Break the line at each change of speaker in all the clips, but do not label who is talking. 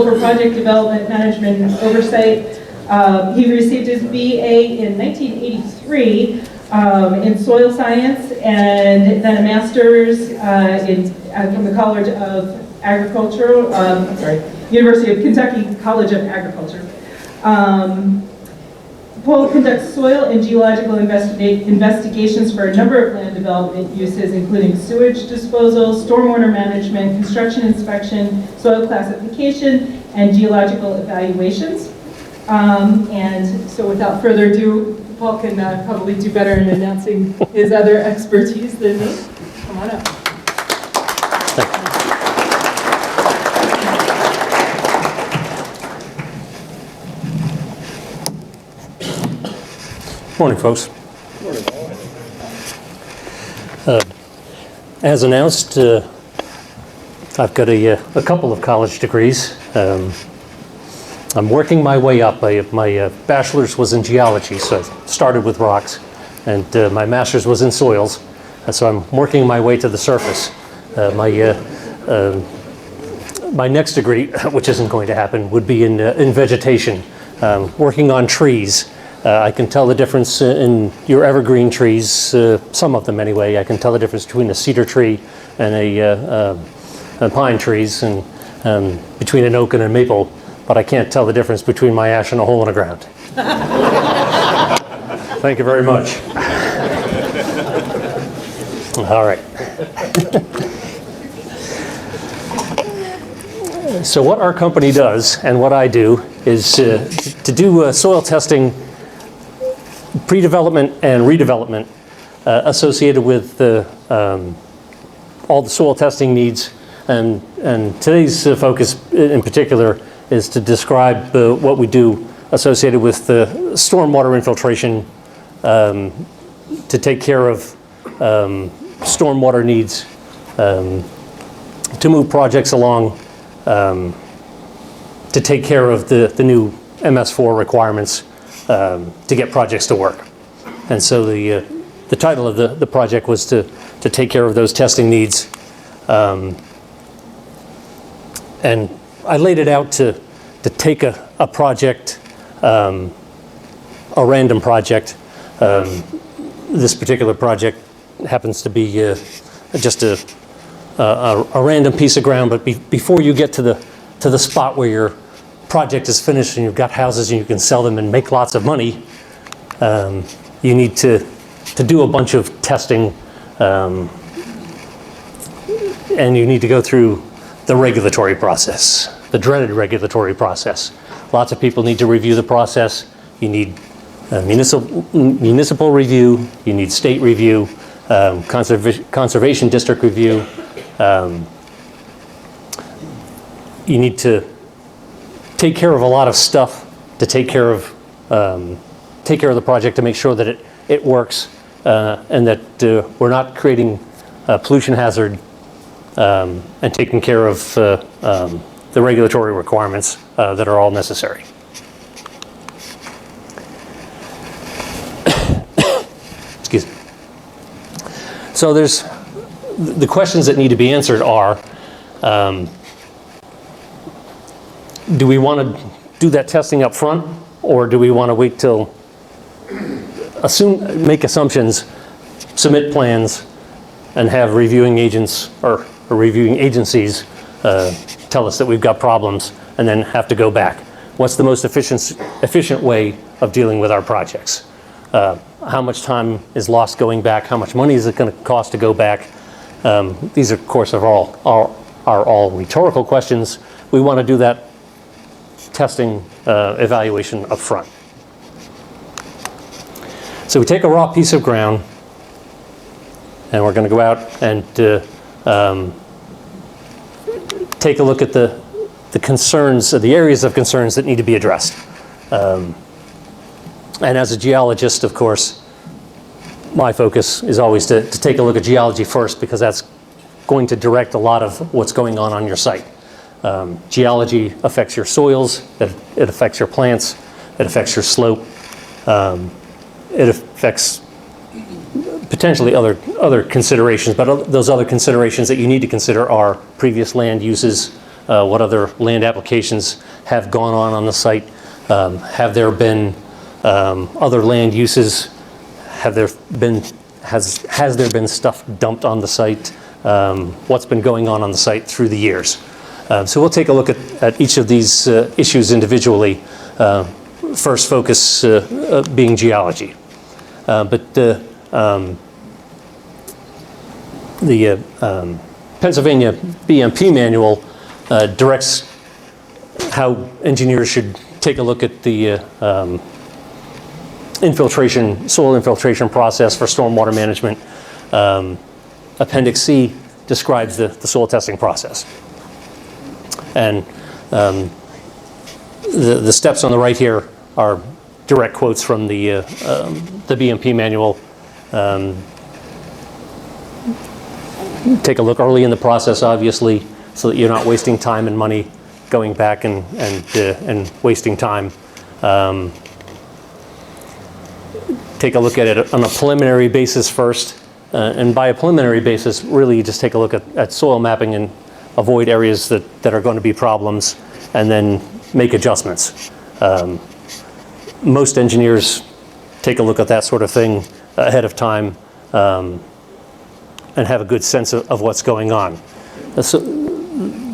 for project development, management, and oversight. He received his BA in 1983 in soil science, and then a master's from the College of Agriculture, University of Kentucky College of Agriculture. Paul conducts soil and geological investigations for a number of land development uses, including sewage disposal, stormwater management, construction inspection, soil classification, and geological evaluations. And so without further ado, Paul can probably do better in announcing his other expertise than me. Come on up.
Morning, folks. As announced, I've got a couple of college degrees. I'm working my way up. My bachelor's was in geology, so I started with rocks, and my master's was in soils, so I'm working my way to the surface. My next degree, which isn't going to happen, would be in vegetation, working on trees. I can tell the difference in your evergreen trees, some of them anyway. I can tell the difference between a cedar tree and a pine trees, and between an oak and a maple, but I can't tell the difference between my ash and a hole in the ground. Thank you very much. All right. So what our company does, and what I do, is to do soil testing, pre-development and redevelopment associated with all the soil testing needs, and today's focus in particular is to describe what we do associated with the stormwater infiltration, to take care of stormwater needs, to move projects along, to take care of the new MS4 requirements, to get projects to work. And so the title of the project was to take care of those testing needs. And I laid it out to take a project, a random project. This particular project happens to be just a random piece of ground, but before you get to the spot where your project is finished and you've got houses and you can sell them and make lots of money, you need to do a bunch of testing, and you need to go through the regulatory process, the dreaded regulatory process. Lots of people need to review the process. You need municipal review, you need state review, conservation district review. You need to take care of a lot of stuff to take care of the project, to make sure that it works, and that we're not creating a pollution hazard, and taking care of the regulatory requirements that are all necessary. Excuse me. So there's the questions that need to be answered are, do we want to do that testing up front, or do we want to wait till make assumptions, submit plans, and have reviewing agents or reviewing agencies tell us that we've got problems and then have to go back? What's the most efficient way of dealing with our projects? How much time is lost going back? How much money is it going to cost to go back? These, of course, are all rhetorical questions. We want to do that testing evaluation up front. So we take a raw piece of ground, and we're going to go out and take a look at the concerns, the areas of concerns that need to be addressed. And as a geologist, of course, my focus is always to take a look at geology first, because that's going to direct a lot of what's going on your site. Geology affects your soils, it affects your plants, it affects your slope, it affects potentially other considerations, but those other considerations that you need to consider are previous land uses, what other land applications have gone on the site. Have there been other land uses? Has there been stuff dumped on the site? What's been going on the site through the years? So we'll take a look at each of these issues individually. First focus being geology. But the Pennsylvania BMP manual directs how engineers should take a look at the soil infiltration process for stormwater management. Appendix C describes the soil testing process. And the steps on the right here are direct quotes from the BMP manual. Take a look early in the process, obviously, so that you're not wasting time and money going back and wasting time. Take a look at it on a preliminary basis first. And by a preliminary basis, really just take a look at soil mapping and avoid areas that are going to be problems, and then make adjustments. Most engineers take a look at that sort of thing ahead of time and have a good sense of what's going on. So,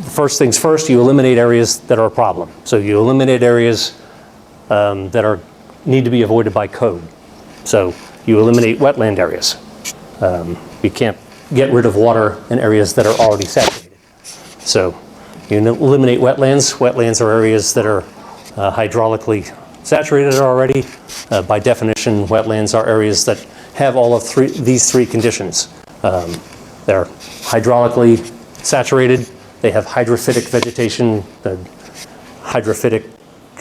first things first, you eliminate areas that are a problem. So you eliminate areas that need to be avoided by code. So you eliminate wetland areas. You can't get rid of water in areas that are already saturated. So you eliminate wetlands. Wetlands are areas that are hydraulically saturated already. By definition, wetlands are areas that have all of these three conditions. They're hydraulically saturated. They have hydrophytic vegetation. The hydrophytic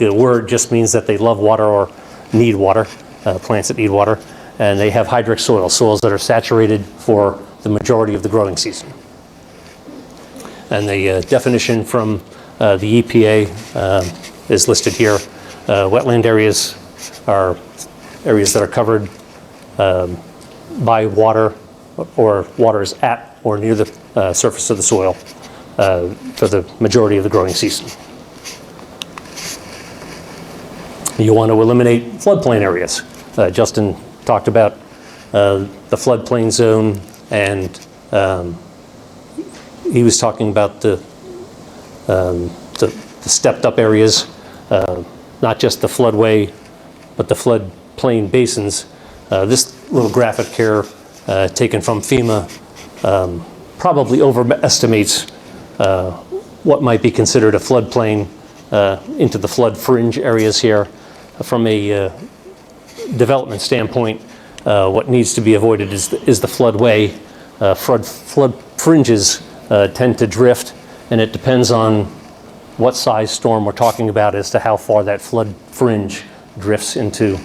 word just means that they love water or need water, plants that need water. And they have hydric soils that are saturated for the majority of the growing season. And the definition from the EPA is listed here. Wetland areas are areas that are covered by water, or water is at or near the surface of the soil for the majority of the growing season. You want to eliminate floodplain areas. Justin talked about the floodplain zone, and he was talking about the stepped up areas, not just the floodway, but the floodplain basins. This little graphic here, taken from FEMA, probably overestimates what might be considered a floodplain into the flood fringe areas here. From a development standpoint, what needs to be avoided is the floodway. Flood fringes tend to drift, and it depends on what size storm we're talking about as to how far that flood fringe drifts into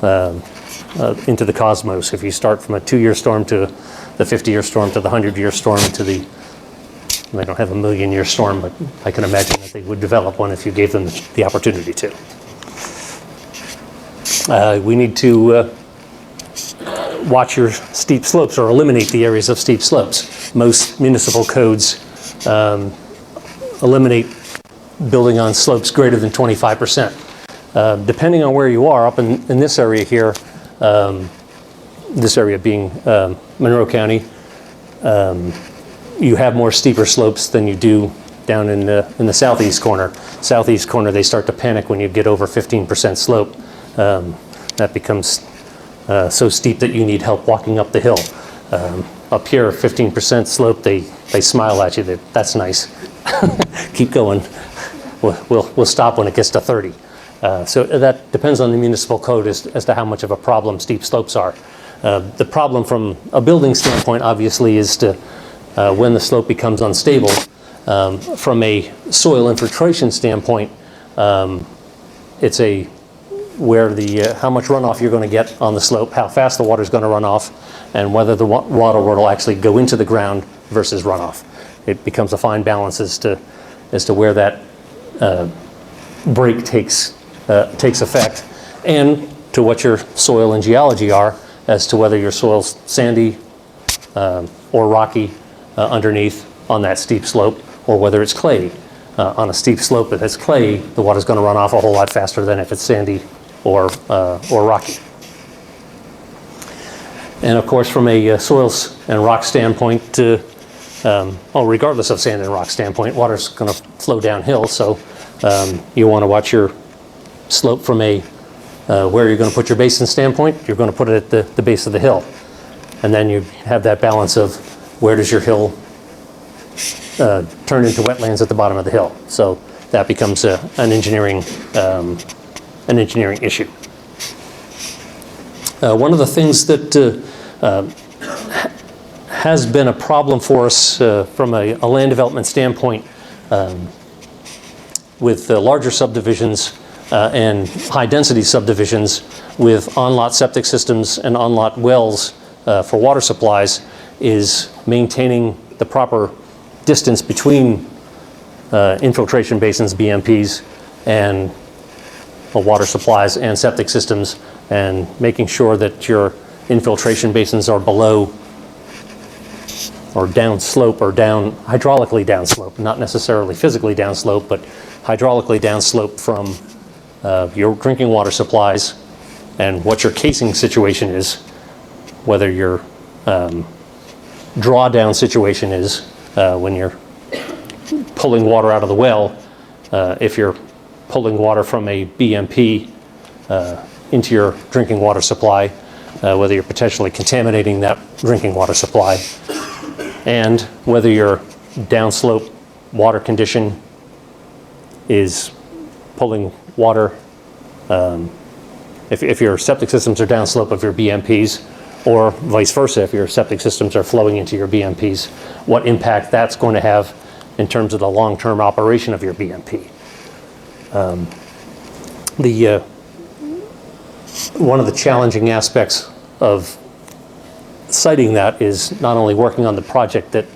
the cosmos. If you start from a 2-year storm to the 50-year storm to the 100-year storm to the, they don't have a million-year storm, but I can imagine that they would develop one if you gave them the opportunity to. We need to watch your steep slopes, or eliminate the areas of steep slopes. Most municipal codes eliminate building on slopes greater than 25%. Depending on where you are, up in this area here, this area being Monroe County, you have more steeper slopes than you do down in the southeast corner. Southeast corner, they start to panic when you get over 15% slope. That becomes so steep that you need help walking up the hill. Up here, 15% slope, they smile at you. That's nice. Keep going. We'll stop when it gets to 30. So that depends on the municipal code as to how much of a problem steep slopes are. The problem from a building standpoint, obviously, is to when the slope becomes unstable. From a soil infiltration standpoint, it's where how much runoff you're going to get on the slope, how fast the water is going to run off, and whether the water will actually go into the ground versus runoff. It becomes a fine balance as to where that break takes effect, and to what your soil and geology are, as to whether your soil's sandy or rocky underneath on that steep slope, or whether it's clay. On a steep slope, if it's clay, the water's going to run off a whole lot faster than if it's sandy or rocky. And of course, from a soils and rock standpoint, regardless of sand and rock standpoint, water's going to flow downhill. So you want to watch your slope from a where you're going to put your basin standpoint. You're going to put it at the base of the hill, and then you have that balance of where does your hill turn into wetlands at the bottom of the hill. So that becomes an engineering issue. One of the things that has been a problem for us from a land development standpoint with larger subdivisions and high-density subdivisions with on-lot septic systems and on-lot wells for water supplies is maintaining the proper distance between infiltration basins, BMPs, and water supplies and septic systems, and making sure that your infiltration basins are below or downslope or hydraulically downslope, not necessarily physically downslope, but hydraulically downslope from your drinking water supplies, and what your casing situation is, whether your drawdown situation is when you're pulling water out of the well, if you're pulling water from a BMP into your drinking water supply, whether you're potentially contaminating that drinking water supply, and whether your downslope water condition is pulling water, if your septic systems are downslope of your BMPs, or vice versa, if your septic systems are flowing into your BMPs, what impact that's going to have in terms of the long-term operation of your BMP. One of the challenging aspects of citing that is not only working on the project that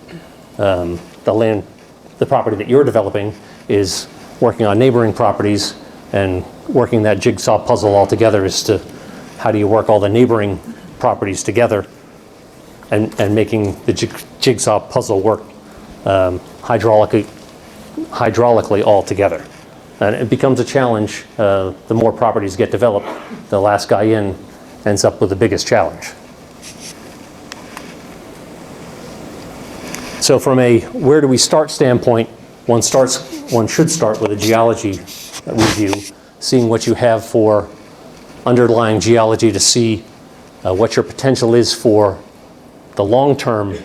the property that you're developing, is working on neighboring properties and working that jigsaw puzzle all together as to how do you work all the neighboring properties together and making the jigsaw puzzle work hydraulically all together. And it becomes a challenge. The more properties get developed, the last guy in ends up with the biggest challenge. So from a where do we start standpoint, one should start with a geology review, seeing what you have for underlying geology to see what your potential is for the long-term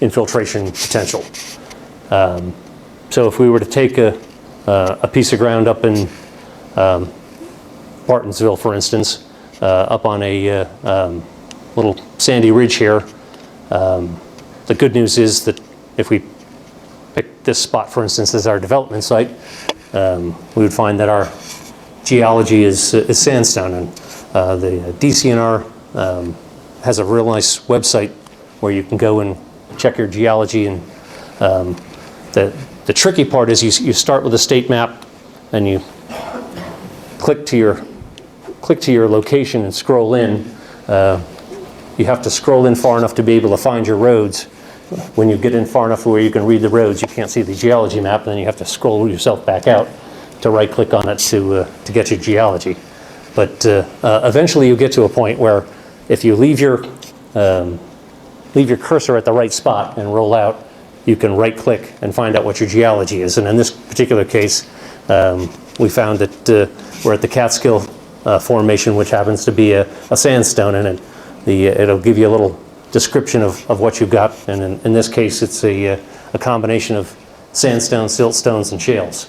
infiltration potential. So if we were to take a piece of ground up in Bartonsville, for instance, up on a little sandy ridge here, the good news is that if we pick this spot, for instance, as our development site, we would find that our geology is sandstone, and the DCNR has a real nice website where you can go and check your geology. And the tricky part is you start with a state map and you click to your location and scroll in. You have to scroll in far enough to be able to find your roads. When you get in far enough where you can read the roads, you can't see the geology map, and then you have to scroll yourself back out to right-click on it to get your geology. But eventually you get to a point where if you leave your cursor at the right spot and roll out, you can right-click and find out what your geology is. And in this particular case, we found that we're at the Catskill Formation, which happens to be a sandstone, and it'll give you a little description of what you've got. And in this case, it's a combination of sandstone, siltstones, and shales.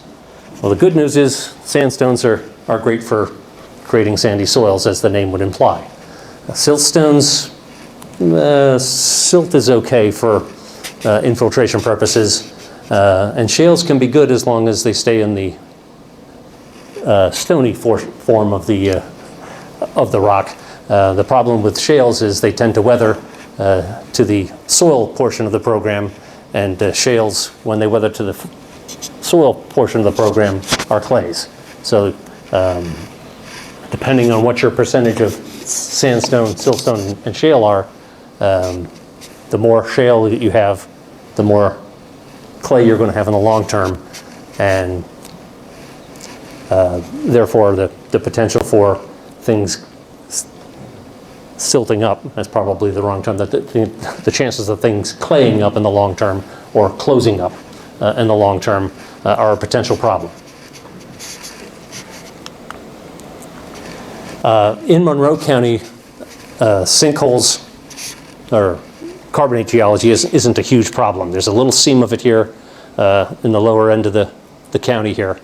Well, the good news is sandstones are great for creating sandy soils, as the name would imply. Siltstones, silt is okay for infiltration purposes, and shales can be good as long as they stay in the stony form of the rock. The problem with shales is they tend to weather to the soil portion of the program, and shales, when they weather to the soil portion of the program, are clays. So depending on what your percentage of sandstone, siltstone, and shale are, the more shale that you have, the more clay you're going to have in the long term, and therefore the potential for things silting up, that's probably the wrong term, the chances of things claying up in the long term or closing up in the long term are a potential problem. In Monroe County, sinkholes or carbonate geology isn't a huge problem. There's a little seam of it here in the lower end of the county here.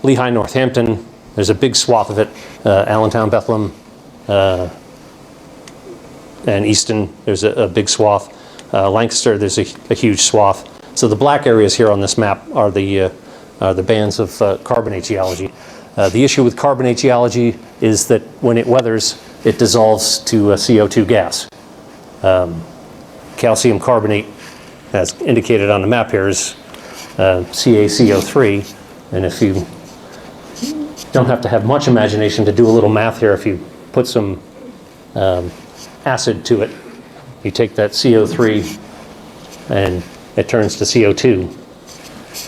Lehigh, Northampton, there's a big swath of it. Allentown, Bethlehem, and Easton, there's a big swath. Lancaster, there's a huge swath. So the black areas here on this map are the bands of carbonate geology. The issue with carbonate geology is that when it weathers, it dissolves to CO2 gas. Calcium carbonate, as indicated on the map here, is CaCO3. And if you don't have to have much imagination to do a little math here, if you put some acid to it, you take that CO3 and it turns to CO2.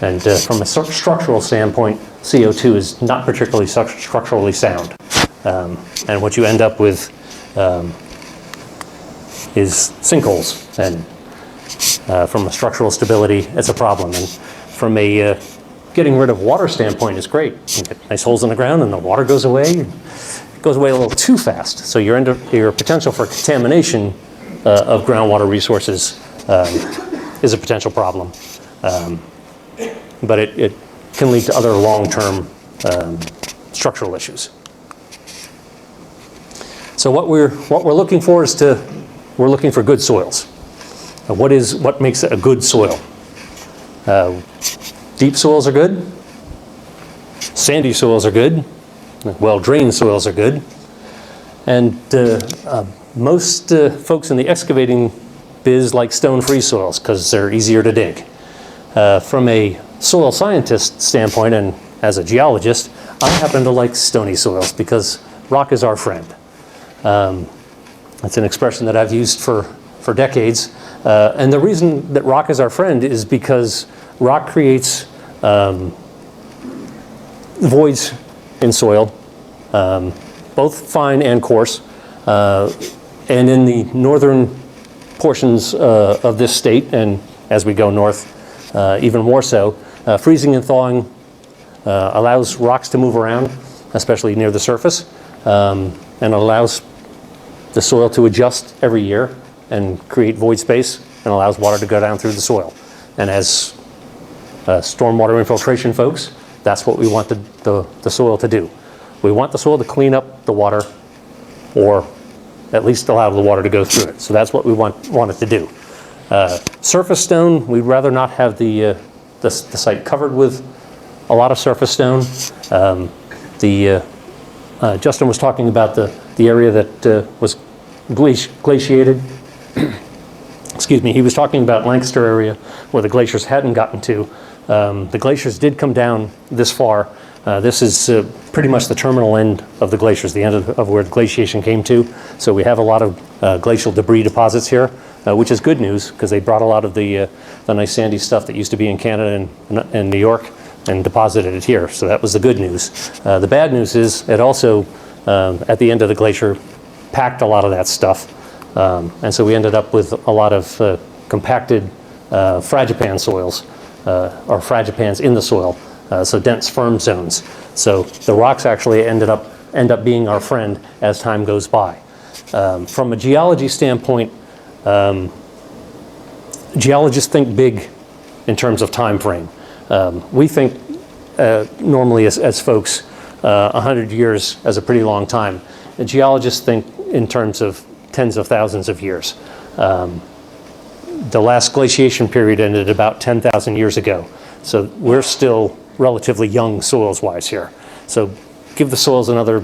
And from a structural standpoint, CO2 is not particularly structurally sound. And what you end up with is sinkholes. And from a structural stability, it's a problem. And from a getting rid of water standpoint is great. You get nice holes in the ground and the water goes away. It goes away a little too fast. So your potential for contamination of groundwater resources is a potential problem. But it can lead to other long-term structural issues. So what we're looking for is we're looking for good soils. What makes a good soil? Deep soils are good. Sandy soils are good. Well-drained soils are good. And most folks in the excavating biz like stone-free soils because they're easier to dig. From a soil scientist standpoint and as a geologist, I happen to like stony soils because rock is our friend. That's an expression that I've used for decades. And the reason that rock is our friend is because rock creates voids in soil, both fine and coarse. And in the northern portions of this state, and as we go north, even more so, freezing and thawing allows rocks to move around, especially near the surface, and allows the soil to adjust every year and create void space and allows water to go down through the soil. And as stormwater infiltration folks, that's what we want the soil to do. We want the soil to clean up the water or at least allow the water to go through it. So that's what we want it to do. Surface stone, we'd rather not have the site covered with a lot of surface stone. Justin was talking about the area that was glaciated. Excuse me, he was talking about Lancaster area where the glaciers hadn't gotten to. The glaciers did come down this far. This is pretty much the terminal end of the glaciers, the end of where the glaciation came to. So we have a lot of glacial debris deposits here, which is good news because they brought a lot of the nice sandy stuff that used to be in Canada and New York and deposited it here. So that was the good news. The bad news is it also, at the end of the glacier, packed a lot of that stuff. And so we ended up with a lot of compacted fragipan soils, or fragipans in the soil, so dense firm zones. So the rocks actually end up being our friend as time goes by. From a geology standpoint, geologists think big in terms of time frame. We think normally as folks 100 years as a pretty long time. And geologists think in terms of tens of thousands of years. The last glaciation period ended about 10,000 years ago. So we're still relatively young soils-wise here. So give the soils another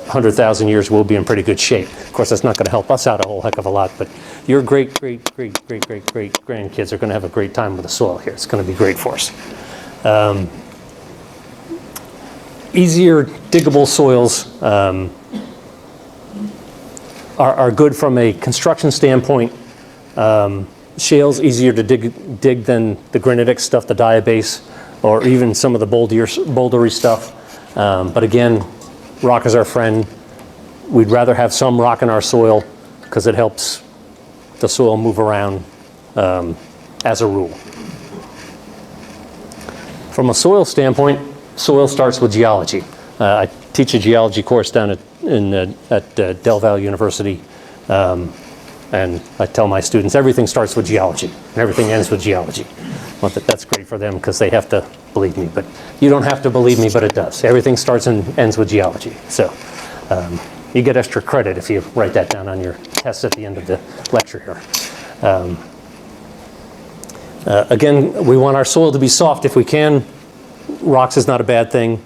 100,000 years, we'll be in pretty good shape. Of course, that's not going to help us out a whole heck of a lot, but your great-great-great-great-great-great-grandkids are going to have a great time with the soil here. It's going to be great for us. Easier diggable soils are good from a construction standpoint shale's easier to dig than the granitic stuff, the diabase, or even some of the bouldery stuff. But again, rock is our friend. We'd rather have some rock in our soil because it helps the soil move around as a rule. From a soil standpoint, soil starts with geology. I teach a geology course down at Del Valle University, and I tell my students everything starts with geology and everything ends with geology. Well, that's great for them because they have to believe me, but you don't have to believe me, but it does. Everything starts and ends with geology. So you get extra credit if you write that down on your test at the end of the lecture here. Again, we want our soil to be soft if we can. Rocks is not a bad thing.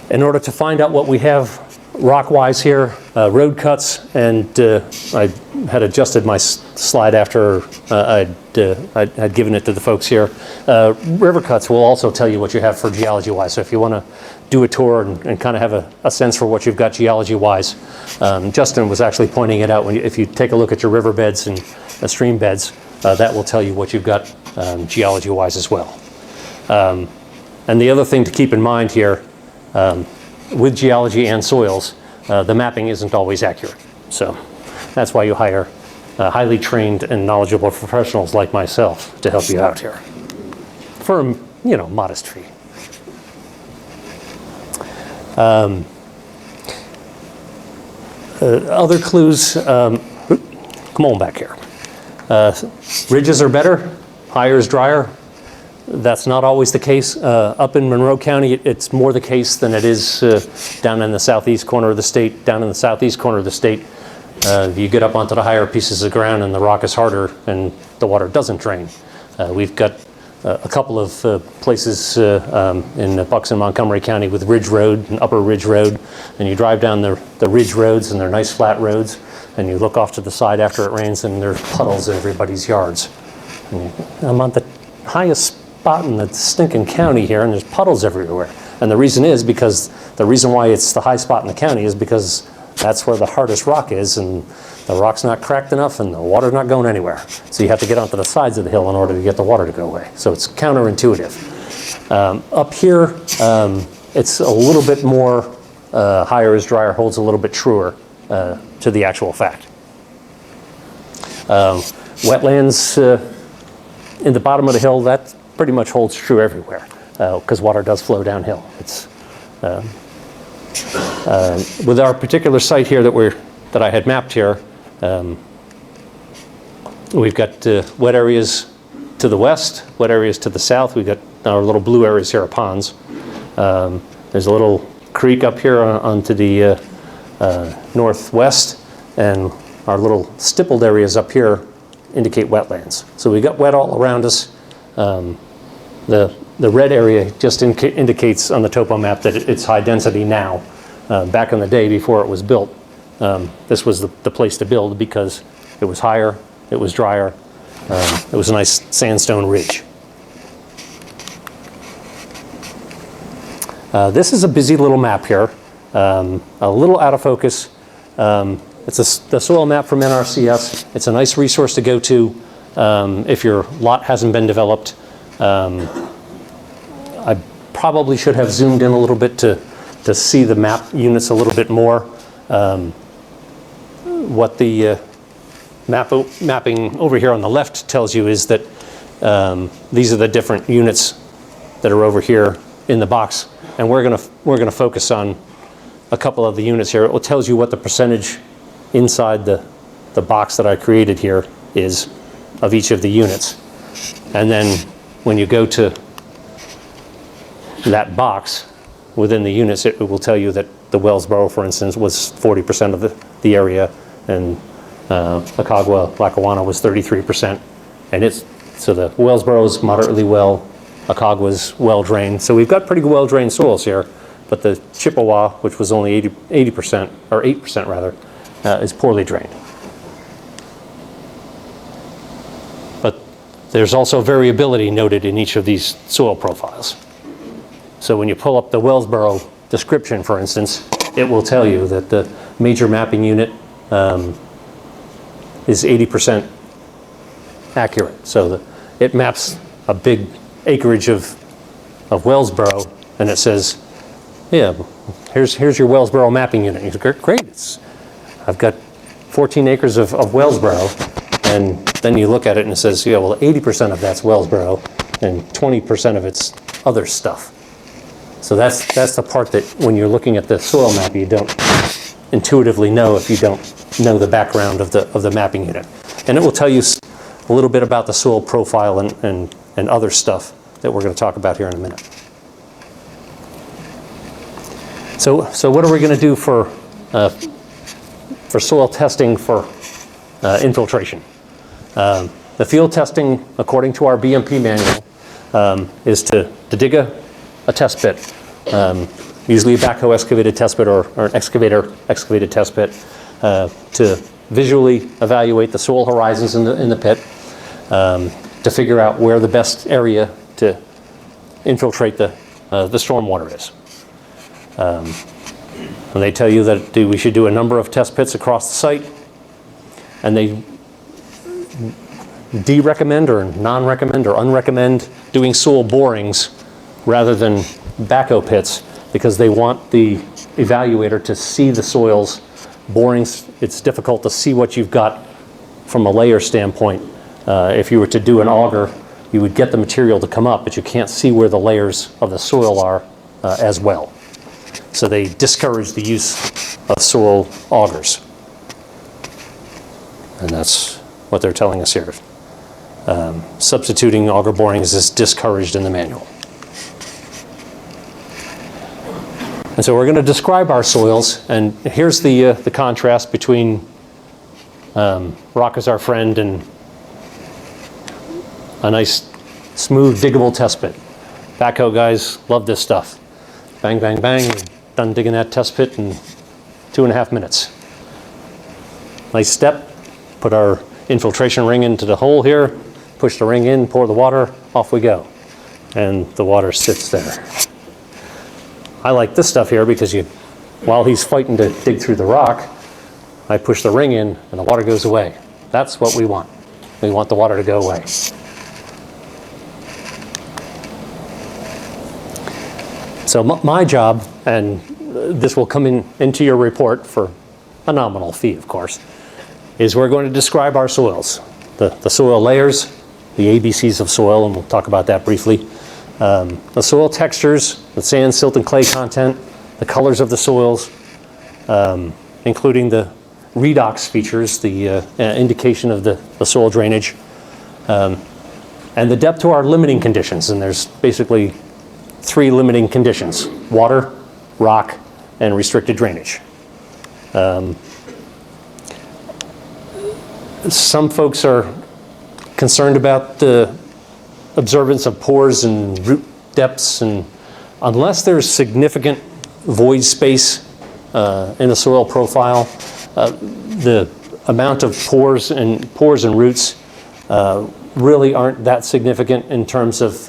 In order to find out what we have rock-wise here, road cuts, and I had adjusted my slide after I'd given it to the folks here. River cuts will also tell you what you have for geology-wise. So if you want to do a tour and kind of have a sense for what you've got geology-wise, Justin was actually pointing it out. If you take a look at your riverbeds and stream beds, that will tell you what you've got geology-wise as well. And the other thing to keep in mind here, with geology and soils, the mapping isn't always accurate. So that's why you hire highly trained and knowledgeable professionals like myself to help you out here for a modest fee. Other clues, come on back here. Ridges are better, higher is drier. That's not always the case. Up in Monroe County, it's more the case than it is down in the southeast corner of the state. Down in the southeast corner of the state, you get up onto the higher pieces of ground and the rock is harder and the water doesn't drain. We've got a couple of places in Bucks and Montgomery County with Ridge Road and Upper Ridge Road, and you drive down the ridge roads, and they're nice flat roads, and you look off to the side after it rains and there's puddles in everybody's yards. And I'm on the highest spot in the stinking county here, and there's puddles everywhere. And the reason why it's the high spot in the county is because that's where the hardest rock is, and the rock's not cracked enough and the water's not going anywhere. So you have to get onto the sides of the hill in order to get the water to go away. So it's counterintuitive. Up here, it's a little bit more higher is drier, holds a little bit truer to the actual fact. Wetlands in the bottom of the hill, that pretty much holds true everywhere because water does flow downhill. It's with our particular site here that I had mapped here, we've got wet areas to the west, wet areas to the south. We've got our little blue areas here are ponds. There's a little creek up here onto the northwest, and our little stippled areas up here indicate wetlands. So we got wet all around us. The red area just indicates on the topo map that it's high density now. Back in the day before it was built, this was the place to build because it was higher, it was drier, it was a nice sandstone ridge. This is a busy little map here, a little out of focus. It's the soil map from NRCS. It's a nice resource to go to if your lot hasn't been developed. I probably should have zoomed in a little bit to see the map units a little bit more. What the mapping over here on the left tells you is that these are the different units that are over here in the box, and we're gonna focus on a couple of the units here. It tells you what the percentage inside the box that I created here is of each of the units, and then when you go to that box within the units, it will tell you that the Wellsboro, for instance, was 40% of the area, and Aconcagua, Lackawanna was 33%, and so the Wellsboro is moderately well, Aconcagua well drained. So we've got pretty well drained soils here, but the Chippewa, which was only 80% or 8% rather, is poorly drained. But there's also variability noted in each of these soil profiles. So when you pull up the Wellsboro description, for instance, it will tell you that the major mapping unit is 80% accurate. So it maps a big acreage of Wellsboro, and it says, yeah, here's your Wellsboro mapping unit. You go, great, I've got 14 acres of Wellsboro, and then you look at it and it says, yeah, well, 80% of that's Wellsboro, and 20% of it's other stuff. So that's the part that when you're looking at the soil map, you don't intuitively know if you don't know the background of the mapping unit. And it will tell you a little bit about the soil profile and other stuff that we're going to talk about here in a minute. So what are we going to do for soil testing for infiltration? The field testing, according to our BMP manual, is to dig a test pit, usually a backhoe excavated test pit or an excavator excavated test pit, to visually evaluate the soil horizons in the pit, to figure out where the best area to infiltrate the stormwater is. And they tell you that we should do a number of test pits across the site, and they de-recommend or non-recommend or unrecommend doing soil borings rather than backhoe pits, because they want the evaluator to see the soils. Borings, it's difficult to see what you've got from a layer standpoint. If you were to do an auger, you would get the material to come up, but you can't see where the layers of the soil are as well. So they discourage the use of soil augers. And that's what they're telling us here. Substituting auger borings is discouraged in the manual. And so we're going to describe our soils, and here's the contrast between rock is our friend and a nice, smooth, diggable test pit. Backhoe guys love this stuff. Bang, bang, bang, done digging that test pit in 2.5 minutes. Nice step, put our infiltration ring into the hole here, push the ring in, pour the water, off we go. And the water sits there. I like this stuff here because while he's fighting to dig through the rock, I push the ring in and the water goes away. That's what we want. We want the water to go away. So my job, and this will come into your report for a nominal fee, of course, is we're going to describe our soils, the soil layers, the ABCs of soil, and we'll talk about that briefly. The soil textures, the sand, silt, and clay content, the colors of the soils, including the redox features, the indication of the soil drainage, and the depth to our limiting conditions. And there's basically 3 limiting conditions: water, rock, and restricted drainage. Some folks are concerned about the observance of pores and root depths, and unless there's significant void space in the soil profile, the amount of pores and roots really aren't that significant in terms of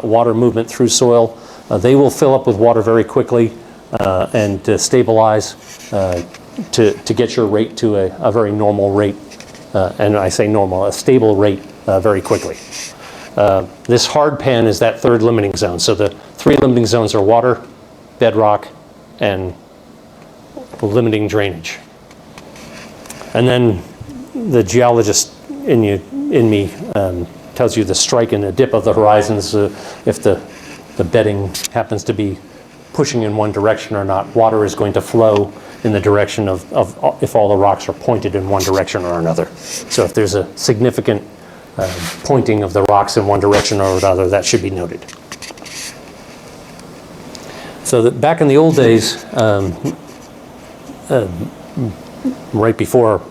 water movement through soil. They will fill up with water very quickly and to stabilize to get your rate to a very normal rate, and I say normal, a stable rate very quickly. This hard pan is that 3rd limiting zone. So the 3 limiting zones are water, bedrock, and limiting drainage. And then the geologist in me tells you the strike and the dip of the horizons, if the bedding happens to be pushing in one direction or not. Water is going to flow in the direction of if all the rocks are pointed in one direction or another. So if there's a significant pointing of the rocks in one direction or another, that should be noted. So that back in the old days, right before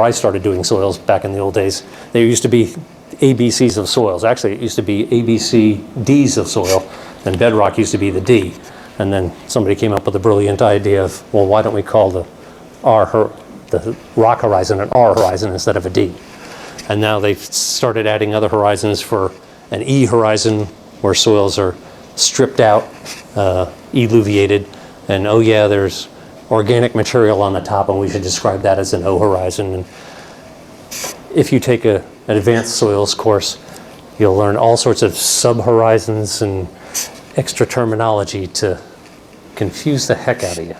I started doing soils back in the old days, there used to be ABCs of soils. Actually, it used to be ABCDs of soil, and bedrock used to be the D. And then somebody came up with a brilliant idea of, well, why don't we call the rock horizon an R horizon instead of a D? And now they've started adding other horizons for an E horizon, where soils are stripped out, eluviated, and oh yeah, there's organic material on the top, and we should describe that as an O horizon. And if you take an advanced soils course, you'll learn all sorts of sub-horizons and extra terminology to confuse the heck out of you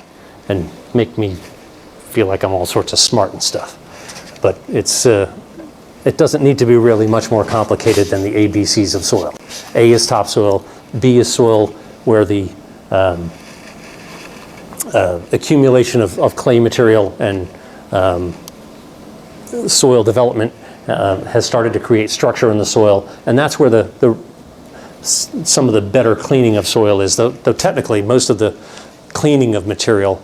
and make me feel like I'm all sorts of smart and stuff. But it doesn't need to be really much more complicated than the ABCs of soil. A is topsoil, B is soil where the accumulation of clay material and soil development has started to create structure in the soil, and that's where some of the better cleaning of soil is, though technically most of the cleaning of material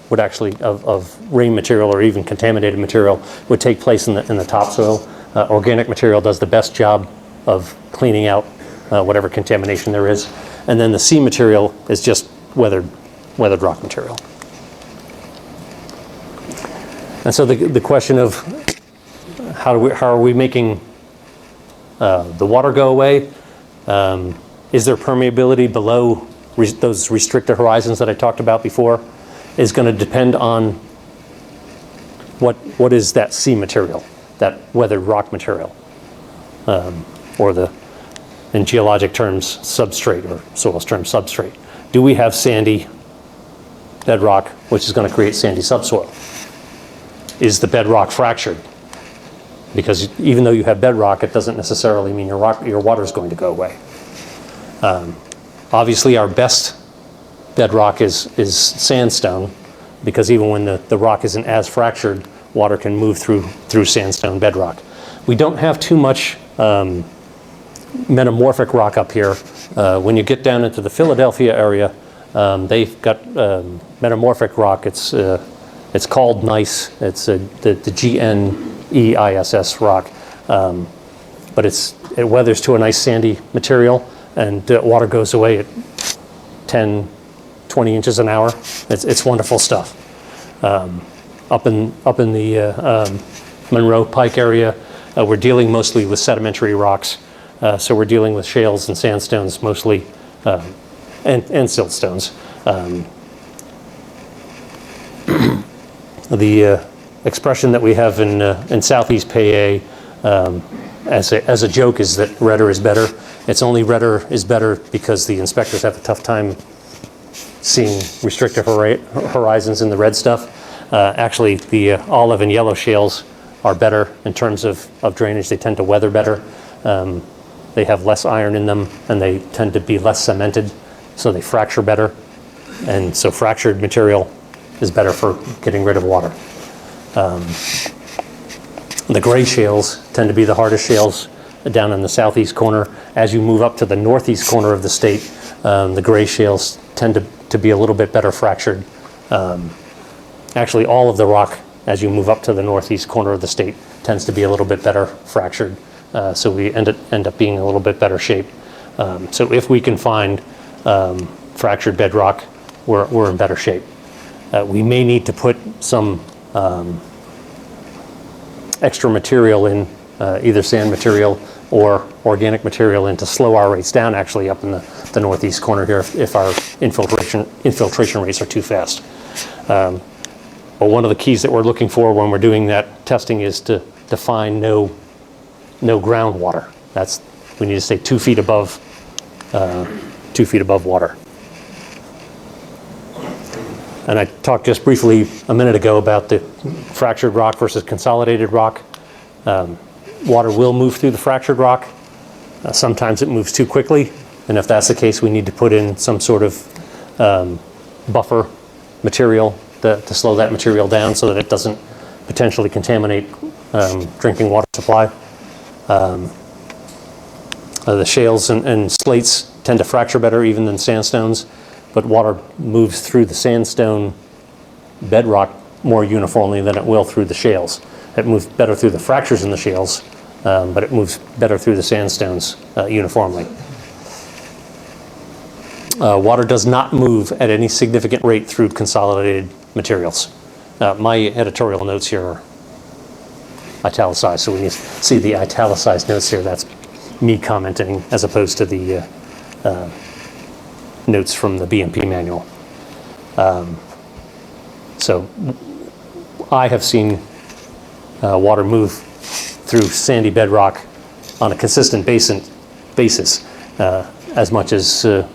would actually, of rain material or even contaminated material, would take place in the topsoil. Organic material does the best job of cleaning out whatever contamination there is, and then the C material is just weathered rock material. And so the question of how are we making the water go away? Is there permeability below those restricted horizons that I talked about before? Is going to depend on what is that C material, that weathered rock material, or in geologic terms, substrate, or soils terms, substrate. Do we have sandy bedrock, which is going to create sandy subsoil? Is the bedrock fractured? Because even though you have bedrock, it doesn't necessarily mean your water is going to go away. Obviously, our best bedrock is sandstone, because even when the rock isn't as fractured, water can move through sandstone bedrock. We don't have too much metamorphic rock up here. When you get down into the Philadelphia area, they've got metamorphic rock. It's called gneiss. It's the GNEISS rock, but it weathers to a nice sandy material, and water goes away at 10, 20 inches an hour. It's wonderful stuff. Up in the Monroe Pike area, we're dealing mostly with sedimentary rocks, so we're dealing with shales and sandstones mostly, and siltstones. The expression that we have in Southeast PA as a joke is that redder is better. It's only redder is better because the inspectors have a tough time seeing restricted horizons in the red stuff. Actually, the olive and yellow shales are better in terms of drainage. They tend to weather better. They have less iron in them, and they tend to be less cemented, so they fracture better. And so fractured material is better for getting rid of water. The gray shales tend to be the hardest shales down in the southeast corner. As you move up to the northeast corner of the state, the gray shales tend to be a little bit better fractured. Actually, all of the rock, as you move up to the northeast corner of the state, tends to be a little bit better fractured. So we end up being a little bit better shape. So if we can find fractured bedrock, we're in better shape. We may need to put some extra material in, either sand material or organic material in, to slow our rates down actually up in the northeast corner here if our infiltration rates are too fast. But one of the keys that we're looking for when we're doing that testing is to define no groundwater. We need to stay 2 feet above 2 feet above water. And I talked just briefly a minute ago about the fractured rock versus consolidated rock. Water will move through the fractured rock. Sometimes it moves too quickly, and if that's the case, we need to put in some sort of buffer material to slow that material down so that it doesn't potentially contaminate drinking water supply. The shales and slates tend to fracture better even than sandstones, but water moves through the sandstone bedrock more uniformly than it will through the shales. It moves better through the fractures in the shales, but it moves better through the sandstones uniformly. Water does not move at any significant rate through consolidated materials. My editorial notes here are italicized, so when you see the italicized notes here, that's me commenting as opposed to the notes from the BMP manual. So I have seen water move through sandy bedrock on a consistent basis, as much as a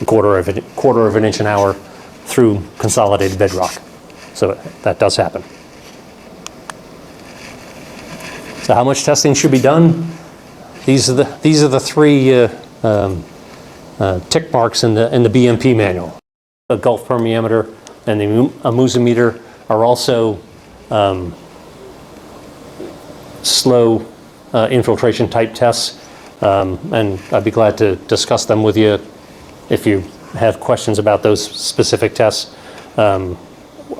quarter of an inch an hour through consolidated bedrock. So that does happen. So how much testing should be done? These are the three tick marks in the BMP manual. A Gulf permeameter and a musometer are also slow infiltration type tests, and I'd be glad to discuss them with you if you have questions about those specific tests. I'm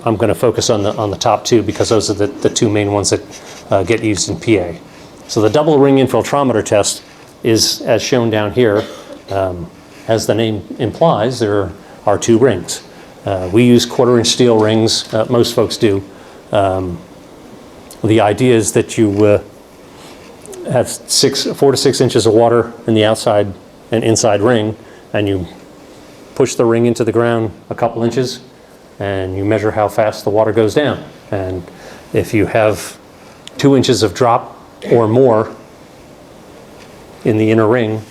going to focus on the top two because those are the two main ones that get used in PA. So the double ring infiltrometer test is, as shown down here, as the name implies, there are two rings. We use 1/4-inch steel rings, most folks do. The idea is that you have 4 to 6 inches of water in the outside and inside ring, and you push the ring into the ground a couple inches, and you measure how fast the water goes down. And if you have 2 inches of drop or more in the inner ring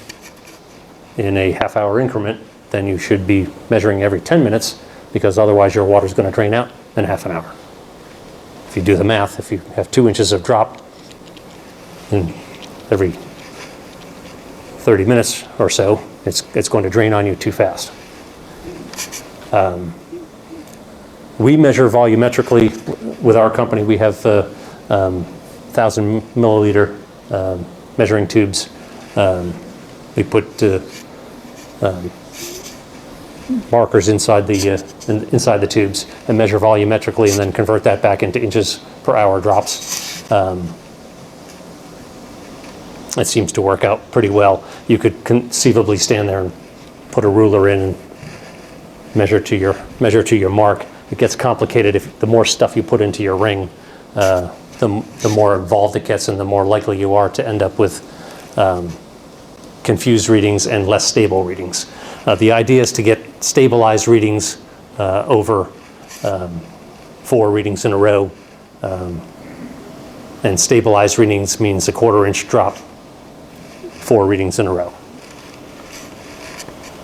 in a half-hour increment, then you should be measuring every 10 minutes, because otherwise your water is going to drain out in half an hour. If you do the math, if you have 2 inches of drop in every 30 minutes or so, it's going to drain on you too fast. We measure volumetrically with our company. We have 1,000 milliliter measuring tubes. We put markers inside the tubes and measure volumetrically, and then convert that back into inches per hour drops. It seems to work out pretty well. You could conceivably stand there and put a ruler in and measure to your mark. It gets complicated if the more stuff you put into your ring, the more involved it gets, and the more likely you are to end up with confused readings and less stable readings. The idea is to get stabilized readings over 4 readings in a row, and stabilized readings means a 1/4-inch drop 4 readings in a row.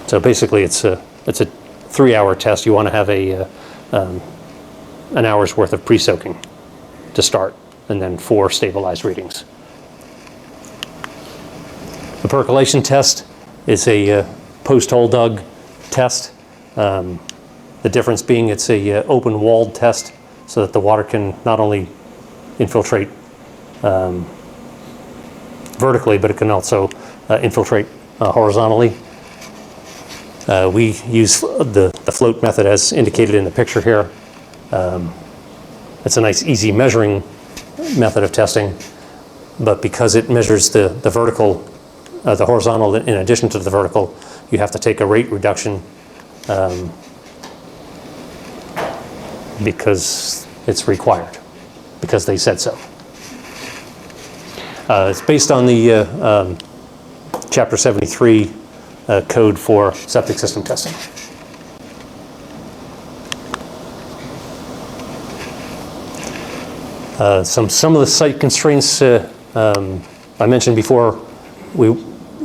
So basically it's a 3-hour test. You want to have an hour's worth of pre-soaking to start, and then 4 stabilized readings. The percolation test is a post-hole dug test. The difference being it's a open-walled test, so that the water can not only infiltrate vertically, but it can also infiltrate horizontally. We use the float method as indicated in the picture here. It's a nice, easy measuring method of testing, but because it measures the vertical, the horizontal in addition to the vertical, you have to take a rate reduction because it's required, because they said so. It's based on the Chapter 73 code for septic system testing. Some of the site constraints I mentioned before.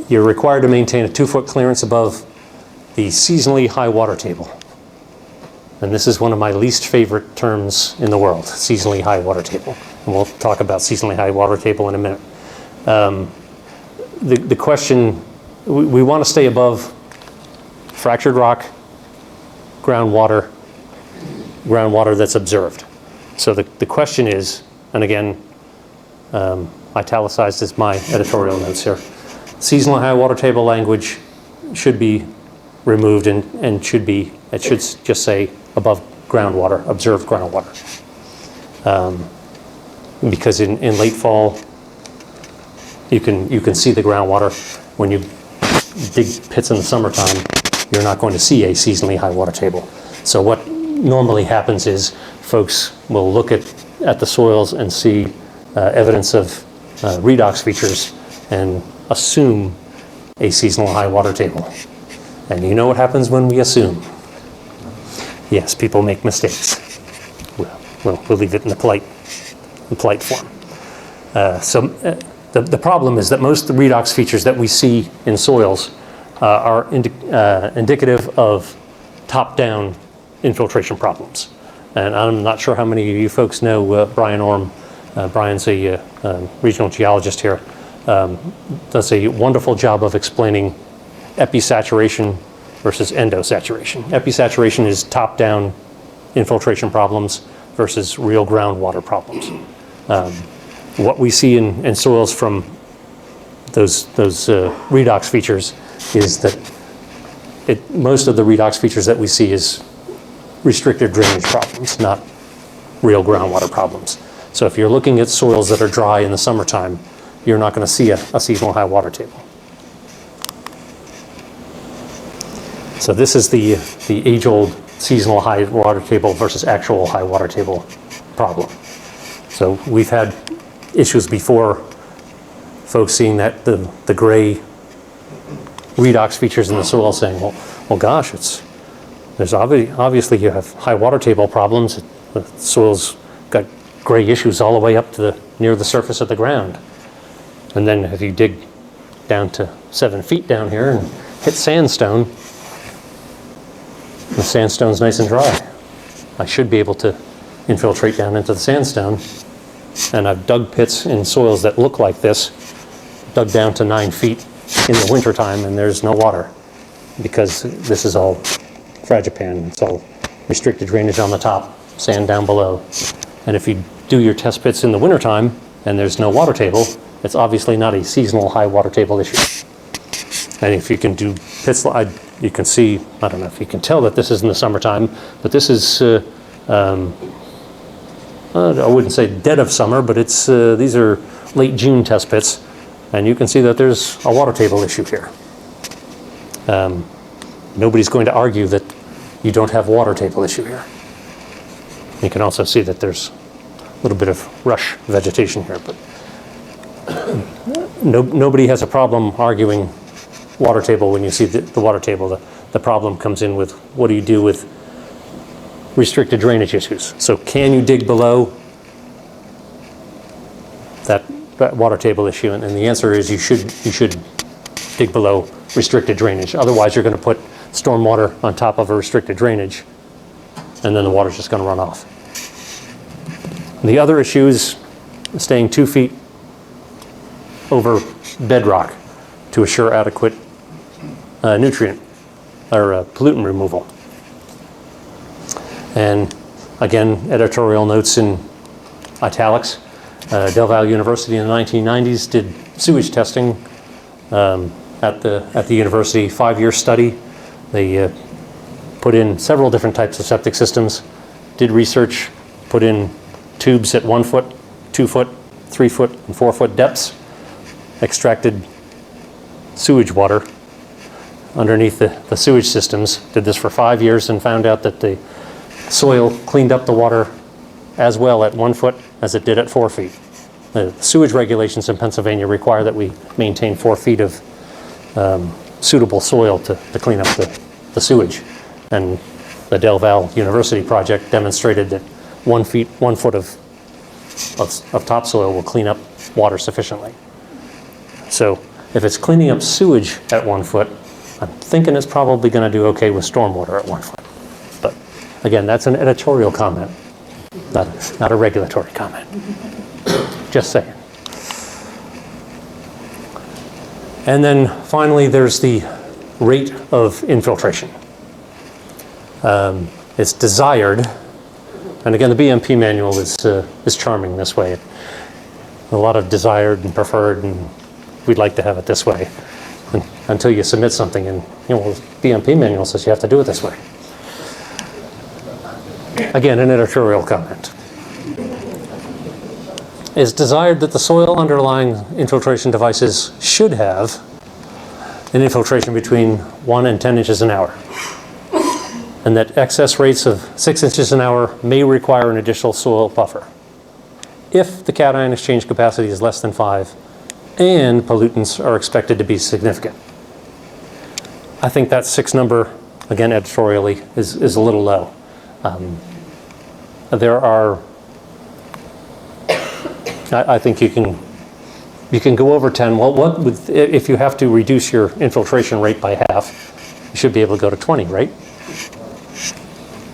You're required to maintain a 2-foot clearance above the seasonally high water table. And this is one of my least favorite terms in the world, seasonally high water table. And we'll talk about seasonally high water table in a minute. The question, we want to stay above fractured rock, groundwater that's observed. So the question is, and again, italicized is my editorial notes here, seasonal high water table language should be removed, and it should just say above groundwater, observed groundwater. Because in late fall, you can see the groundwater. When you dig pits in the summertime, you're not going to see a seasonally high water table. So what normally happens is folks will look at the soils and see evidence of redox features and assume a seasonal high water table. And you know what happens when we assume? Yes, people make mistakes. We'll leave it in the polite form. The problem is that most of the redox features that we see in soils are indicative of top-down infiltration problems. And I'm not sure how many of you folks know Brian Orm. Brian's a regional geologist here. Does a wonderful job of explaining episaturation versus endosaturation. Episaturation is top-down infiltration problems versus real groundwater problems. What we see in soils from those redox features is that most of the redox features that we see is restricted drainage problems, not real groundwater problems. So if you're looking at soils that are dry in the summertime, you're not going to see a seasonal high water table. So this is the age-old seasonal high water table versus actual high water table problem. So we've had issues before, folks seeing that the gray redox features in the soil saying, well gosh, there's obviously you have high water table problems. The soil's got gray issues all the way up to near the surface of the ground. And then if you dig down to 7 feet down here and hit sandstone, the sandstone's nice and dry. I should be able to infiltrate down into the sandstone. And I've dug pits in soils that look like this, dug down to 9 feet in the wintertime, and there's no water because this is all fragipan. It's all restricted drainage on the top, sand down below. And if you do your test pits in the wintertime and there's no water table, it's obviously not a seasonal high water table issue. And if you can do pits, you can see, I don't know if you can tell that this is in the summertime, but this is, I wouldn't say dead of summer, but it's these are late June test pits, and you can see that there's a water table issue here. Nobody's going to argue that you don't have water table issue here. You can also see that there's a little bit of rush vegetation here, but nobody has a problem arguing water table when you see the water table. The problem comes in with what do you do with restricted drainage issues. So can you dig below that water table issue? And the answer is you should dig below restricted drainage. Otherwise you're going to put stormwater on top of a restricted drainage, and then the water's just going to run off. The other issue is staying 2 feet over bedrock to assure adequate nutrient or pollutant removal. And again, editorial notes in italics. Del Valle University in the 1990s did sewage testing at the university, 5-year study. They put in several different types of septic systems, did research, put in tubes at 1 foot, 2 foot, 3 foot, and 4 foot depths, extracted sewage water underneath the sewage systems, did this for 5 years and found out that the soil cleaned up the water as well at 1 foot as it did at 4 feet. The sewage regulations in Pennsylvania require that we maintain 4 feet of suitable soil to clean up the sewage. And the Del Valle University project demonstrated that 1 foot of topsoil will clean up water sufficiently. So if it's cleaning up sewage at 1 foot, I'm thinking it's probably going to do okay with stormwater at 1 foot. But again, that's an editorial comment, not a regulatory comment. Just saying. And then finally, there's the rate of infiltration. It's desired, and again, the BMP manual is charming this way. A lot of desired and preferred, and we'd like to have it this way, until you submit something and the BMP manual says you have to do it this way. Again, an editorial comment. It's desired that the soil underlying infiltration devices should have an infiltration between 1 and 10 inches an hour, and that excess rates of 6 inches an hour may require an additional soil buffer if the cation exchange capacity is less than 5 and pollutants are expected to be significant. I think that 6 number, again editorially, is a little low. There are I think you can go over 10. Well, what would, if you have to reduce your infiltration rate by half, you should be able to go to 20, right?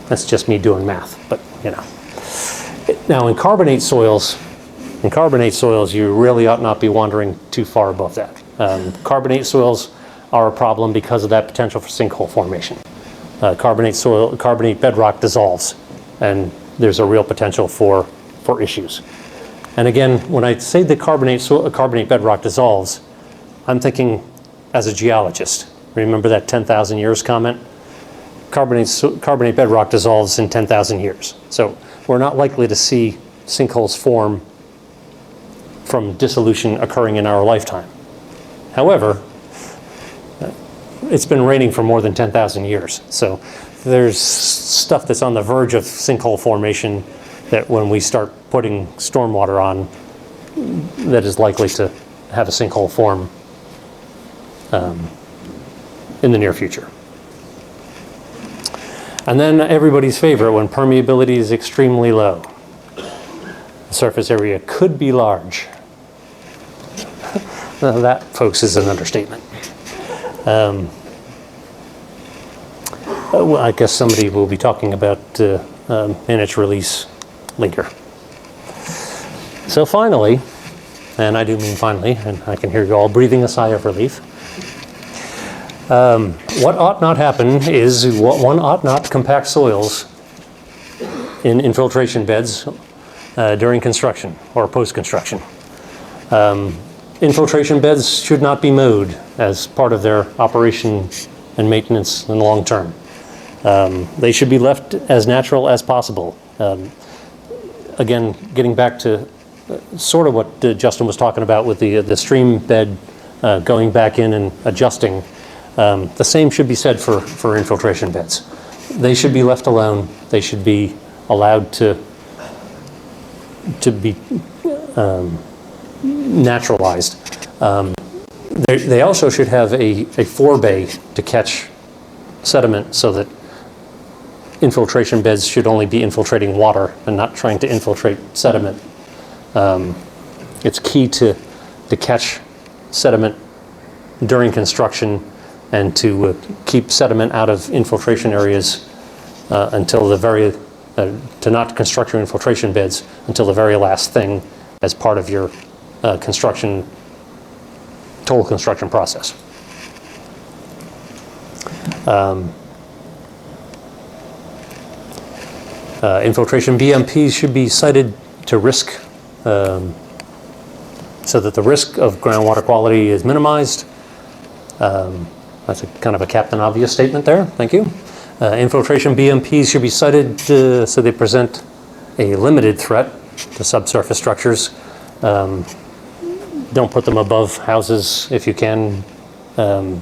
That's just me doing math, but you know. Now in carbonate soils, you really ought not be wandering too far above that. Carbonate soils are a problem because of that potential for sinkhole formation. Carbonate bedrock dissolves, and there's a real potential for issues. And again, when I say the carbonate bedrock dissolves, I'm thinking as a geologist. Remember that 10,000 years comment? Carbonate bedrock dissolves in 10,000 years. So we're not likely to see sinkholes form from dissolution occurring in our lifetime. However, it's been raining for more than 10,000 years. So there's stuff that's on the verge of sinkhole formation that when we start putting stormwater on, that is likely to have a sinkhole form in the near future. And then everybody's favorite, when permeability is extremely low. The surface area could be large. Now that, folks, is an understatement. Well, I guess somebody will be talking about in its release later. So finally, and I do mean finally, and I can hear you all breathing a sigh of relief. What ought not happen is one ought not compact soils in infiltration beds during construction or post-construction. Infiltration beds should not be mowed as part of their operation and maintenance in the long term. They should be left as natural as possible. Again, getting back to sort of what Justin was talking about with the stream bed going back in and adjusting. The same should be said for infiltration beds. They should be left alone. They should be allowed to be naturalized. They also should have a forebay to catch sediment, so that infiltration beds should only be infiltrating water and not trying to infiltrate sediment. It's key to catch sediment during construction and to keep sediment out of infiltration areas until the very, to not construct your infiltration beds until the very last thing as part of your total construction process. Infiltration BMPs should be sited to risk so that the risk of groundwater quality is minimized. That's a kind of a Captain Obvious statement there. Thank you. Infiltration BMPs should be sited so they present a limited threat to subsurface structures. Don't put them above houses if you can,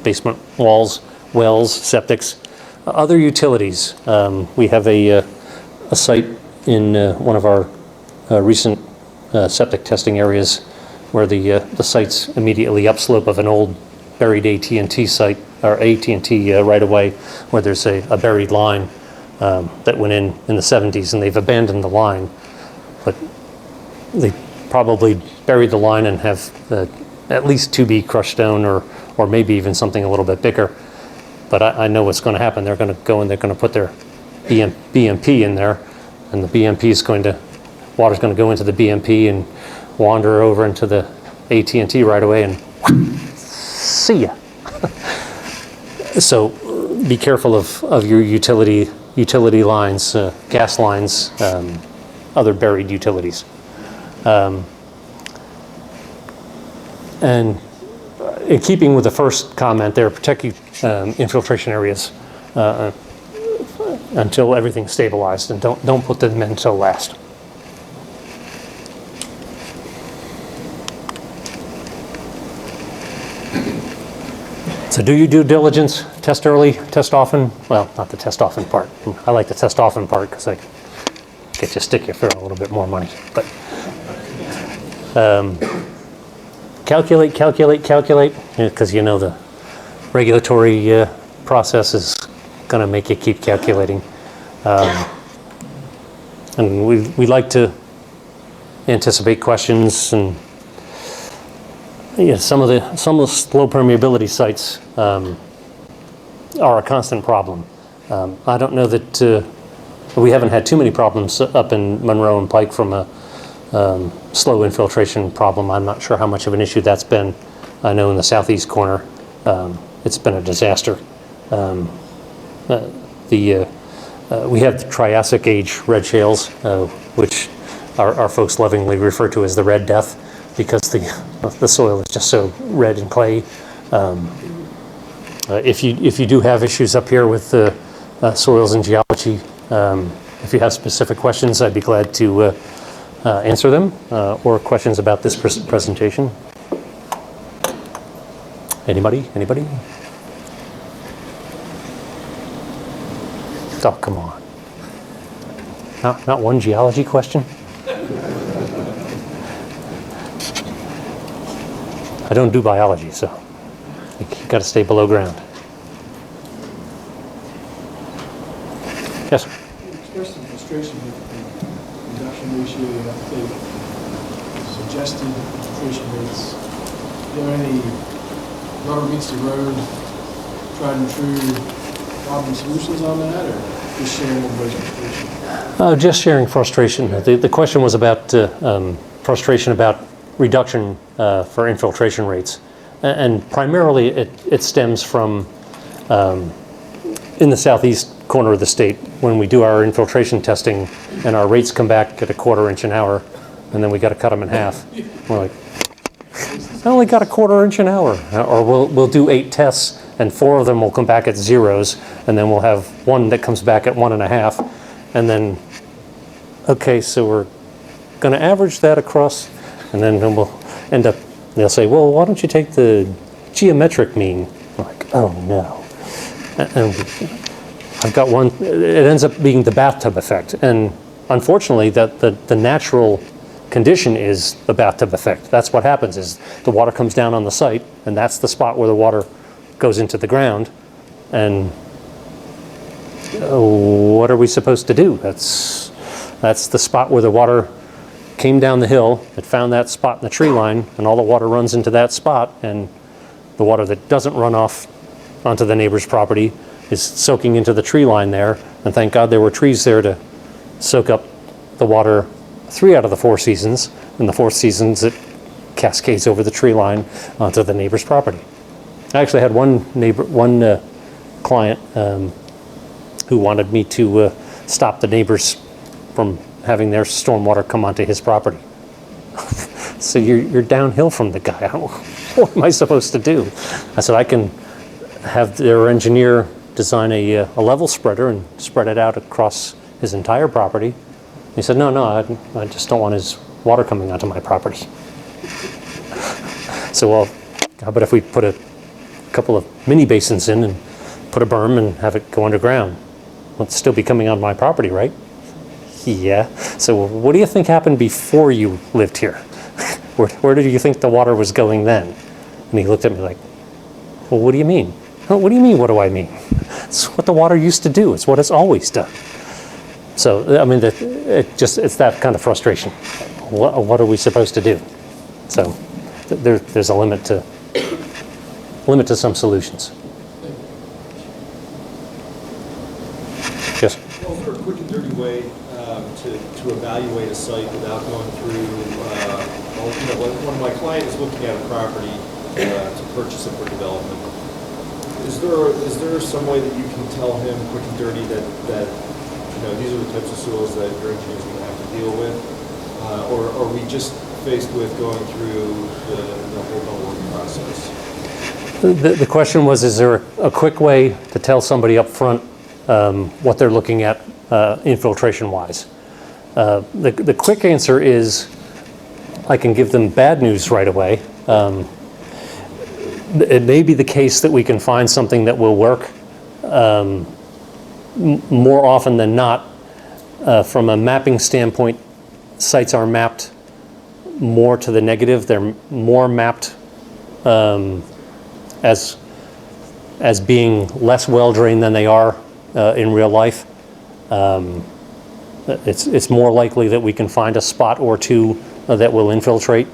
basement walls, wells, septics. Other utilities. We have a site in one of our recent septic testing areas where the site's immediately upslope of an old buried AT&T site, or AT&T right-of-way, where there's a buried line that went in the 70s, and they've abandoned the line, but they probably buried the line and have at least 2B crushed stone, or maybe even something a little bit bigger. But I know what's going to happen. They're going to go and they're going to put their BMP in there, and the BMP is water's going to go into the BMP and wander over into the AT&T right away, and see ya. So be careful of your utility lines, gas lines, other buried utilities. And in keeping with the first comment there, protect infiltration areas until everything's stabilized, and don't put them in until last. So do your due diligence, test early, test often. Well, not the test often part. I like the test often part because I get you stick you for a little bit more money. But calculate, because you know the regulatory process is going to make you keep calculating. And we like to anticipate questions, and yeah, some of the low permeability sites are a constant problem. I don't know that we haven't had too many problems up in Monroe and Pike from a slow infiltration problem. I'm not sure how much of an issue that's been. I know in the southeast corner, it's been a disaster. We have the Triassic age red shales, which our folks lovingly refer to as the red death, because the soil is just so red and clay. If you do have issues up here with soils and geology, if you have specific questions, I'd be glad to answer them, or questions about this presentation. Anybody? Oh, come on. Not one geology question? I don't do biology, so you've got to stay below ground. Yes, sir.
You expressed some frustration with the reduction ratio you have to take, suggested infiltration rates. Are there any rubber meets the road, tried and true problem solutions on that, or just sharing everybody's frustration?
Just sharing frustration. The question was about frustration about reduction for infiltration rates. And primarily it stems from in the southeast corner of the state, when we do our infiltration testing and our rates come back at 1/4 inch an hour, and then we got to cut them in half. We're like, I only got 1/4 inch an hour. Or we'll do 8 tests and 4 of them will come back at zeros, and then we'll have 1 that comes back at 1.5, and then, okay, so we're going to average that across, and then we'll end up, they'll say, well, why don't you take the geometric mean? I'm like, oh no. And I've got one, it ends up being the bathtub effect, and unfortunately the natural condition is the bathtub effect. That's what happens, is the water comes down on the site, and that's the spot where the water goes into the ground, and what are we supposed to do? That's the spot where the water came down the hill, it found that spot in the tree line, and all the water runs into that spot, and the water that doesn't run off onto the neighbor's property is soaking into the tree line there, and thank God there were trees there to soak up the water 3 out of the 4 seasons. In the 4th seasons, it cascades over the tree line onto the neighbor's property. I actually had one client who wanted me to stop the neighbors from having their stormwater come onto his property. So you're downhill from the guy. What am I supposed to do? I said, I can have their engineer design a level spreader and spread it out across his entire property. He said, no, I just don't want his water coming onto my property. So, well, how about if we put a couple of mini basins in and put a berm and have it go underground? Well, it'll still be coming on my property, right? Yeah. So what do you think happened before you lived here? Where did you think the water was going then? And he looked at me like, well, what do you mean? Oh, what do you mean, what do I mean? It's what the water used to do. It's what it's always done. So, I mean, it's that kind of frustration. What are we supposed to do? So there's a limit to some solutions. Yes?
Well, is there a quick and dirty way to evaluate a site without going through, when my client is looking at a property to purchase it for development, is there some way that you can tell him quick and dirty that these are the types of soils that your engineer is going to have to deal with? Or are we just faced with going through the whole work process?
The question was, is there a quick way to tell somebody up front what they're looking at infiltration-wise? The quick answer is I can give them bad news right away. It may be the case that we can find something that will work. More often than not, from a mapping standpoint, sites are mapped more to the negative. They're more mapped as being less well drained than they are in real life. It's more likely that we can find a spot or two that will infiltrate.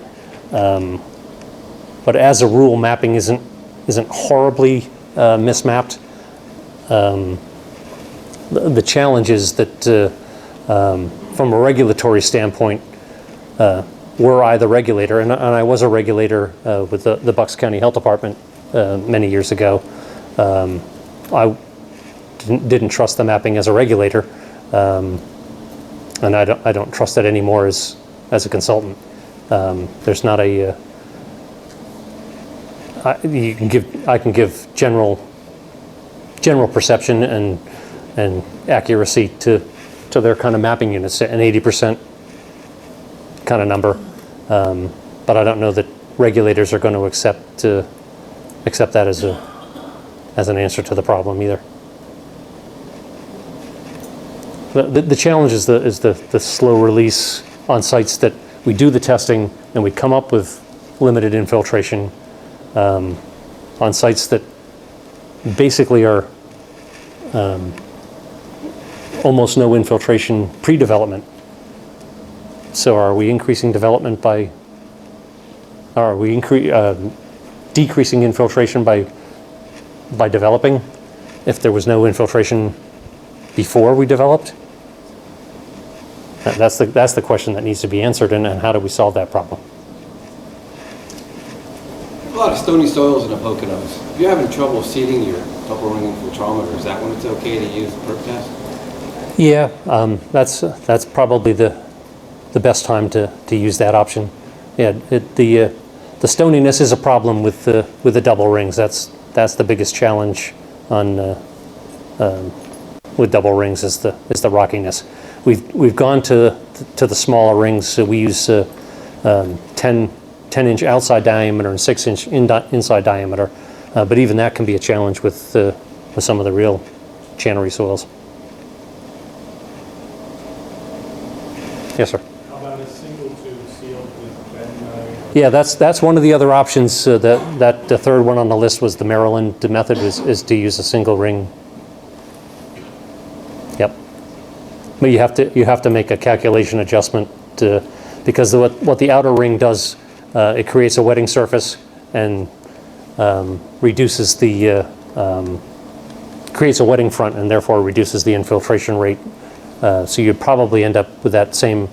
But as a rule, mapping isn't horribly mismapped. The challenge is that from a regulatory standpoint, were I the regulator, and I was a regulator with the Bucks County Health Department many years ago, I didn't trust the mapping as a regulator, and I don't trust it anymore as a consultant. There's not a I can give general perception and accuracy to their kind of mapping units, an 80% kind of number, but I don't know that regulators are going to accept that as an answer to the problem either. The challenge is the slow release on sites that we do the testing and we come up with limited infiltration on sites that basically are almost no infiltration pre-development. So are we increasing development by, are we decreasing infiltration by developing if there was no infiltration before we developed? That's the question that needs to be answered, and how do we solve that problem?
A lot of stony soils in the Poconos. If you're having trouble seeding your double ring infiltrometer, is that when it's okay to use the perk test?
Yeah, that's probably the best time to use that option. Yeah, the stoniness is a problem with the double rings. That's the biggest challenge on with double rings is the rockiness. We've gone to the smaller rings, so we use 10-inch outside diameter and 6-inch inside diameter, but even that can be a challenge with some of the real channery soils. Yes, sir.
How about a single tube sealed with bentonite?
Yeah, that's one of the other options. That the third one on the list was the Maryland method, is to use a single ring. Yep. But you have to make a calculation adjustment because what the outer ring does, it creates a wetting surface and reduces creates a wetting front and therefore reduces the infiltration rate. So you'd probably end up with that same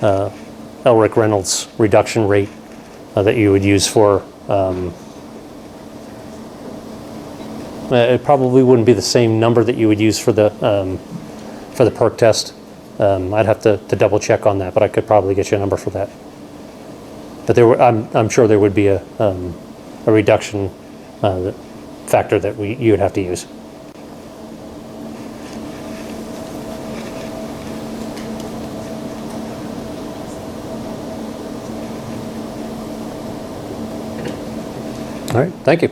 Elric Reynolds reduction rate that you would use for. It probably wouldn't be the same number that you would use for the perk test. I'd have to double check on that, but I could probably get you a number for that. But I'm sure there would be a reduction factor that you would have to use. All right, thank you.